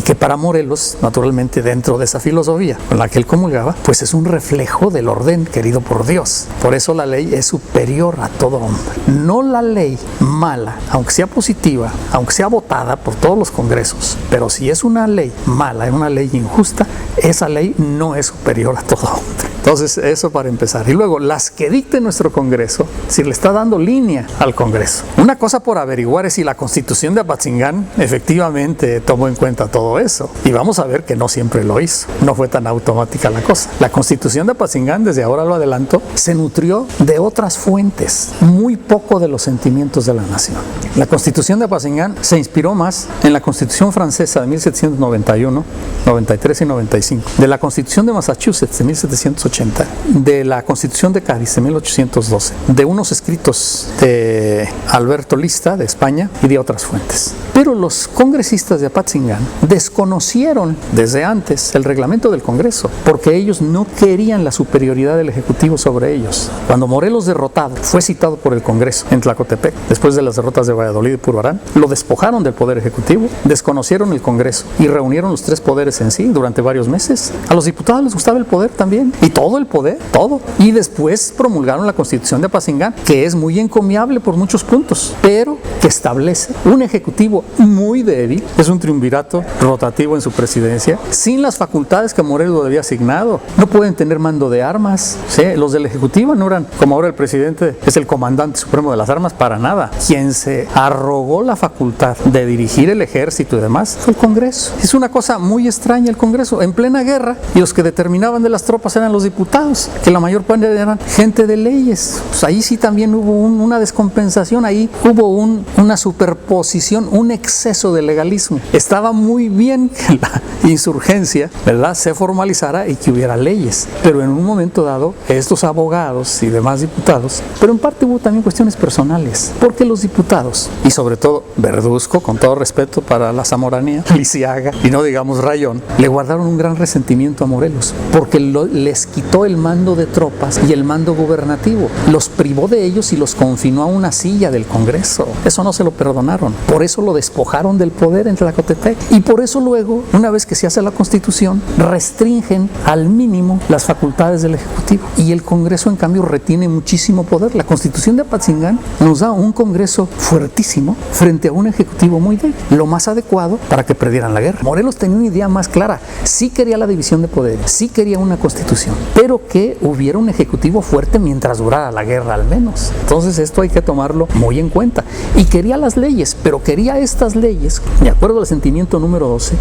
y que para Morelos, naturalmente dentro de esa filosofía con la que él comulgaba, pues es un reflejo del orden querido por Dios. Por eso la ley es superior a todo hombre. No la ley mala, aunque sea positiva, aunque sea votada por todos los congresos, pero si es una ley mala, es una ley injusta, esa ley no es superior a todo hombre. Entonces, eso para empezar. Y luego, las que dicte nuestro Congreso, si le está dando línea al Congreso. Una cosa por averiguar es si la Constitución de Apatzingán efectivamente tomó en cuenta todo eso. Y vamos a ver que no siempre lo hizo. No fue tan automática la cosa. La Constitución de Apatzingán, desde ahora lo adelanto, se nutrió de otras fuentes, muy poco de los sentimientos de la nación. La Constitución de Apatzingán se inspiró más en la Constitución francesa de 1791, 93 y 95, de la Constitución de Massachusetts de 1780, de la Constitución de Cádiz de 1812, de unos escritos de Alberto Lista de España y de otras fuentes. Pero los congresistas de Apatzingán desconocieron desde antes el reglamento del Congreso, porque ellos no querían la superioridad del Ejecutivo sobre ellos. Cuando Morelos, derrotado, fue citado por el Congreso en Tlacotepec, después de las derrotas de Valladolid y Purbarán, lo despojaron del Poder Ejecutivo, desconocieron el Congreso y reunieron los tres poderes en sí durante varios meses. A los diputados les gustaba el poder también, y todo el poder, todo. Y después promulgaron la Constitución de Apatzingán, que es muy encomiable por muchos puntos, pero que establece un Ejecutivo muy débil, es un triunvirato rotativo en su presidencia, sin las facultades que Morelos le había asignado. No pueden tener mando de armas, ¿sí? Los del Ejecutivo no eran, como ahora el presidente es el comandante supremo de las armas, para nada. Quien se arrogó la facultad de dirigir el ejército y demás fue el Congreso. Es una cosa muy extraña el Congreso, en plena guerra, y los que determinaban de las tropas eran los diputados, que la mayor parte eran gente de leyes. Pues ahí sí también hubo una descompensación, ahí hubo una superposición, un exceso de legalismo. Estaba muy bien que la insurgencia, ¿verdad?, se formalizara y que hubiera leyes, pero en un momento dado estos abogados y demás diputados, pero en parte hubo también cuestiones personales, porque los diputados, y sobre todo Verduzco, con todo respeto para la zamoranía, Lisiaga y no digamos Rayón, le guardaron un gran resentimiento a Morelos, porque les quitó el mando de tropas y el mando gubernativo, los privó de ellos y los confinó a una silla del Congreso. Eso no se lo perdonaron, por eso lo despojaron del poder en Tlacotepec, y por eso luego, una vez que se hace la Constitución, restringen al mínimo las facultades del Ejecutivo, y el Congreso en cambio retiene muchísimo poder. La Constitución de Apatzingán nos da un Congreso fuertísimo frente a un Ejecutivo muy débil, lo más adecuado para que perdieran la guerra. Morelos tenía una idea más clara, sí quería la división de poderes, sí quería una Constitución, pero que hubiera un Ejecutivo fuerte mientras durara la guerra al menos. Entonces esto hay que tomarlo muy en cuenta. Y quería las leyes, pero quería estas leyes, de acuerdo al sentimiento número 12,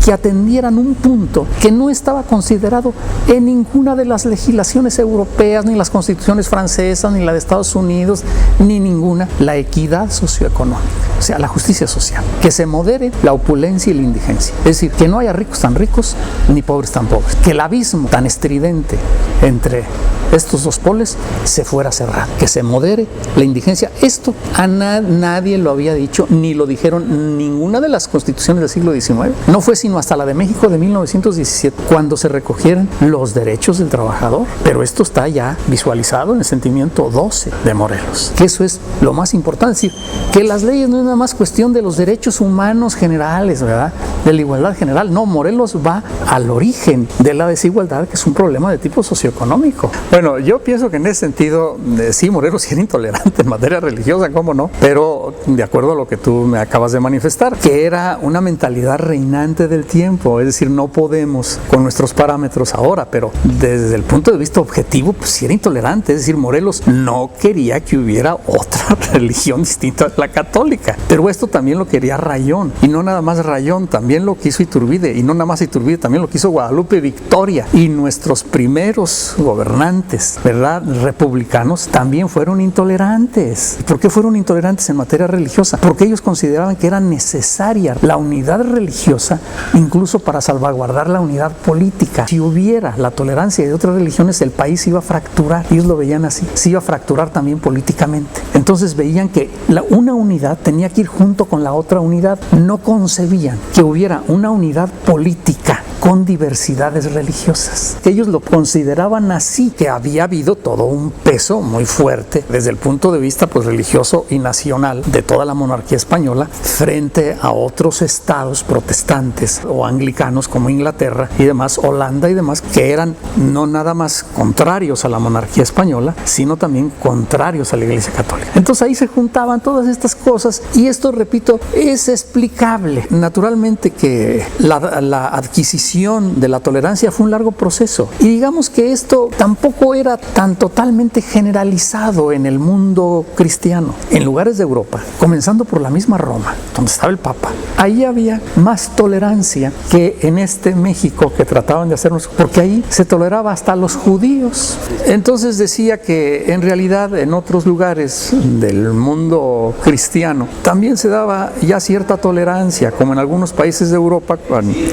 que atendieran un punto que no estaba considerado en ninguna de las legislaciones europeas, ni las constituciones francesas, ni la de Estados Unidos, ni ninguna: la equidad socioeconómica, o sea, la justicia social, que se modere la opulencia y la indigencia, es decir, que no haya ricos tan ricos ni pobres tan pobres, que el abismo tan estridente entre estos dos polos se fuera cerrado, que se modere la indigencia. Esto a nadie lo había dicho, ni lo dijeron ninguna de las constituciones del siglo XIX. No fue sino hasta la de México de 1917 cuando se recogieron los derechos del trabajador. Pero esto está ya visualizado en el sentimiento 12 de Morelos, que eso es lo más importante, es decir, que las leyes no es nada más cuestión de los derechos humanos generales, ¿verdad?, de la igualdad general. No, Morelos va al origen de la desigualdad, que es un problema de tipo socioeconómico. Bueno, yo pienso que en ese sentido, sí, Morelos era intolerante en materia religiosa, cómo no, pero de acuerdo a lo que tú me acabas de manifestar, que era una mentalidad reinante del tiempo, es decir, no podemos con nuestros parámetros ahora, pero desde el punto de vista objetivo, pues sí era intolerante, es decir, Morelos no quería que hubiera otra religión distinta a la católica, pero esto también lo quería Rayón, y no nada más Rayón, también lo quiso Iturbide, y no nada más Iturbide, también lo quiso Guadalupe Victoria, y nuestros primeros gobernantes, ¿verdad?, republicanos, también fueron intolerantes. ¿Por qué fueron intolerantes en materia religiosa? Porque ellos consideraban que era necesaria la unidad religiosa, incluso para salvaguardar la unidad política. Si hubiera la tolerancia de otras religiones, el país se iba a fracturar. Ellos lo veían así, se iba a fracturar también políticamente. Entonces veían que una unidad tenía que ir junto con la otra unidad. No concebían que hubiera una unidad política con diversidades religiosas. Ellos lo consideraban así, que había habido todo un peso muy fuerte desde el punto de vista pues, religioso y nacional de toda la monarquía española frente a otros estados protestantes o anglicanos como Inglaterra y demás, Holanda y demás, que eran no nada más contrarios a la monarquía española, sino también contrarios a la Iglesia Católica. Entonces ahí se juntaban todas estas cosas y esto, repito, es explicable. Naturalmente que la adquisición de la tolerancia fue un largo proceso y digamos que esto tampoco era tan totalmente generalizado en el mundo cristiano. En lugares de Europa, comenzando por la misma Roma, donde estaba el Papa, ahí había más tolerancia que en este México que trataban de hacernos, porque ahí se toleraba hasta a los judíos. Entonces decía que en realidad en otros lugares del mundo cristiano también se daba ya cierta tolerancia, como en algunos países de Europa,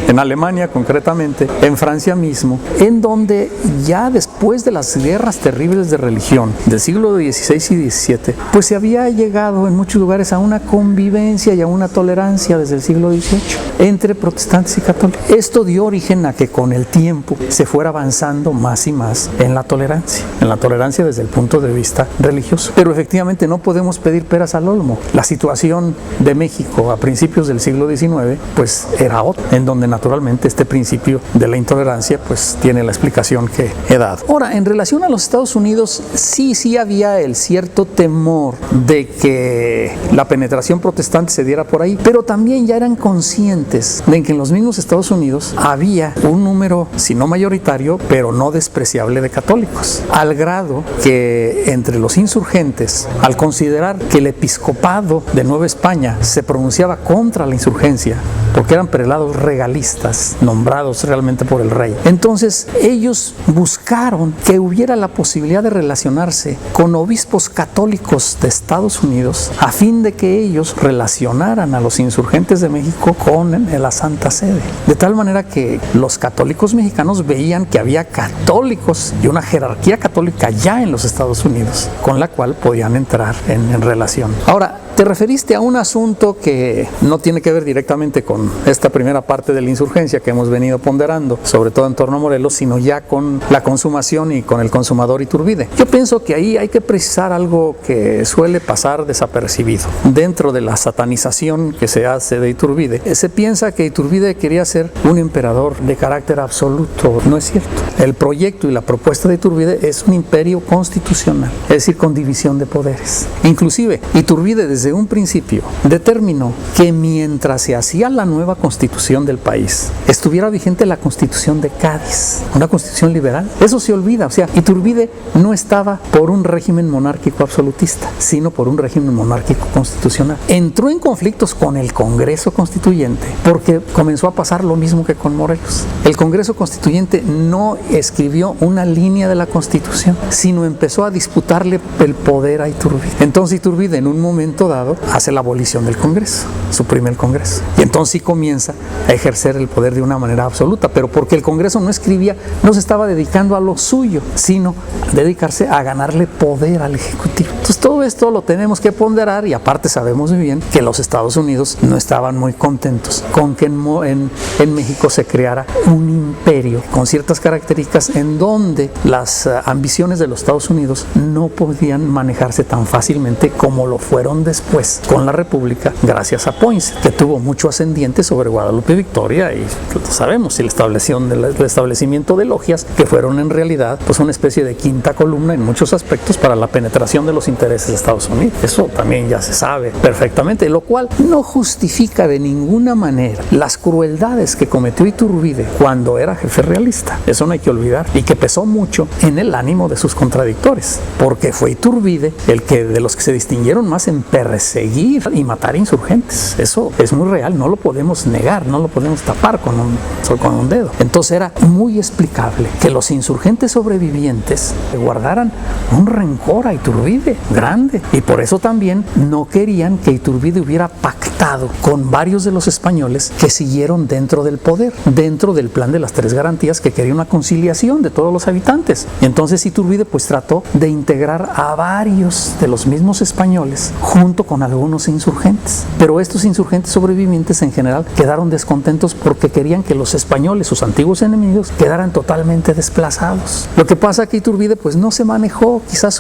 en Alemania concretamente, en Francia mismo, en donde ya después de las guerras terribles de religión del siglo XVI y XVII, pues se había llegado en muchos lugares a una convivencia y a una tolerancia desde el siglo XVIII entre protestantes y católicos. Esto dio origen a que con el tiempo se fuera avanzando más y más en la tolerancia desde el punto de vista religioso. Pero efectivamente no podemos pedir peras al olmo. La situación de México a principios del siglo XIX pues era otra, en donde naturalmente este principio de la intolerancia pues tiene la explicación que he dado. Ahora, en relación a los Estados Unidos, sí había el cierto temor de que la penetración protestante se diera por ahí, pero también ya eran conscientes de que en los mismos Estados Unidos había un número, si no mayoritario, pero no despreciable de católicos, al grado que entre los insurgentes, al considerar que el episcopado de Nueva España se pronunciaba contra la insurgencia, porque eran prelados regalistas, nombrados realmente por el rey. Entonces ellos buscaron que hubiera la posibilidad de relacionarse con obispos católicos de Estados Unidos a fin de que ellos relacionaran a los insurgentes de México con la Santa Sede. De tal manera que los católicos mexicanos veían que había católicos y una jerarquía católica ya en los Estados Unidos, con la cual podían entrar en relación. Ahora, te referiste a un asunto que no tiene que ver directamente con esta primera parte de la insurgencia que hemos venido ponderando, sobre todo en torno a Morelos, sino ya con la consumación y con el consumador Iturbide. Yo pienso que ahí hay que precisar algo que suele pasar desapercibido. Dentro de la satanización que se hace de Iturbide, se piensa que Iturbide quería ser un emperador de carácter absoluto. No es cierto. El proyecto y la propuesta de Iturbide es un imperio constitucional, es decir, con división de poderes. Inclusive, Iturbide desde un principio determinó que mientras se hacía la nueva constitución del país, estuviera vigente la constitución de Cádiz, una constitución liberal. Eso se olvida, o sea, Iturbide no estaba por un régimen monárquico absolutista, sino por un régimen monárquico constitucional. Entró en conflictos con el Congreso Constituyente porque comenzó a pasar lo mismo que con Morelos. El Congreso Constituyente no escribió una línea de la Constitución, sino empezó a disputarle el poder a Iturbide. Entonces Iturbide en un momento dado hace la abolición del Congreso, suprime el Congreso, y entonces sí comienza a ejercer el poder de una manera absoluta, pero porque el Congreso no escribía, no se estaba dedicando a lo suyo, sino a dedicarse a ganarle poder al Ejecutivo. Entonces todo esto lo tenemos que ponderar y aparte sabemos muy bien que los Estados Unidos no estaban muy contentos con que en México se creara un imperio con ciertas características en donde las ambiciones de los Estados Unidos no podían manejarse tan fácilmente como lo fueron después con la República, gracias a Poinsett, que tuvo mucho ascendiente sobre Guadalupe Victoria y lo sabemos, y el establecimiento de logias que fueron en realidad pues una especie de quinta columna en muchos aspectos para la penetración de los intereses de Estados Unidos. Eso también ya se sabe perfectamente, lo cual no justifica de ninguna manera las crueldades que cometió Iturbide cuando era jefe realista. Eso no hay que olvidar, y que pesó mucho en el ánimo de sus contradictores, porque fue Iturbide el que de los que se distinguieron más en perseguir y matar insurgentes. Eso es muy real, no lo podemos negar, no lo podemos tapar con un dedo. Entonces era muy explicable que los insurgentes sobrevivientes guardaran un rencor a Iturbide grande, y por eso también no querían que Iturbide hubiera pactado tratado con varios de los españoles que siguieron dentro del poder, dentro del plan de las tres garantías, que quería una conciliación de todos los habitantes. Y entonces Iturbide pues trató de integrar a varios de los mismos españoles junto con algunos insurgentes. Pero estos insurgentes sobrevivientes en general quedaron descontentos porque querían que los españoles, sus antiguos enemigos, quedaran totalmente desplazados. Lo que pasa es que Iturbide pues no se manejó quizás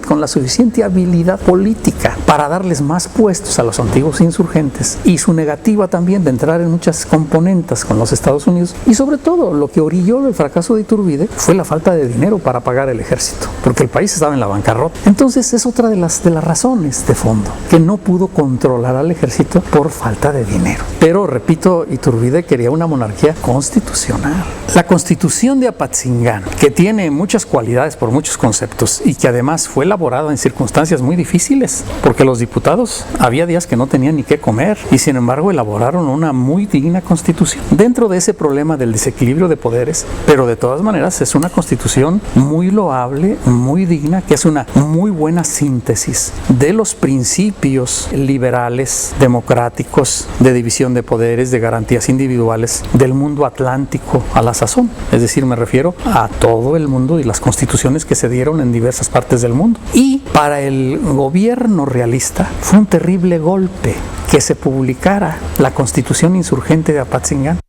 con la suficiente habilidad política para darles más puestos a los antiguos insurgentes, y su negativa también de entrar en muchas componendas con los Estados Unidos, y sobre todo lo que orilló el fracaso de Iturbide fue la falta de dinero para pagar el ejército, porque el país estaba en la bancarrota. Entonces es otra de las razones de fondo, que no pudo controlar al ejército por falta de dinero. Pero repito, Iturbide quería una monarquía constitucional. La Constitución de Apatzingán, que tiene muchas cualidades por muchos conceptos y que además fue elaborada en circunstancias muy difíciles, porque los diputados había días que no tenían ni qué comer, y sin embargo elaboraron una muy digna constitución dentro de ese problema del desequilibrio de poderes. Pero de todas maneras es una constitución muy loable, muy digna, que es una muy buena síntesis de los principios liberales, democráticos, de división de poderes, de garantías individuales del mundo atlántico a la sazón. Es decir, me refiero a todo el mundo y las constituciones que se dieron en diversas partes del mundo. Y para el gobierno realista fue un terrible golpe que se publicara la Constitución Insurgente de Apatzingán,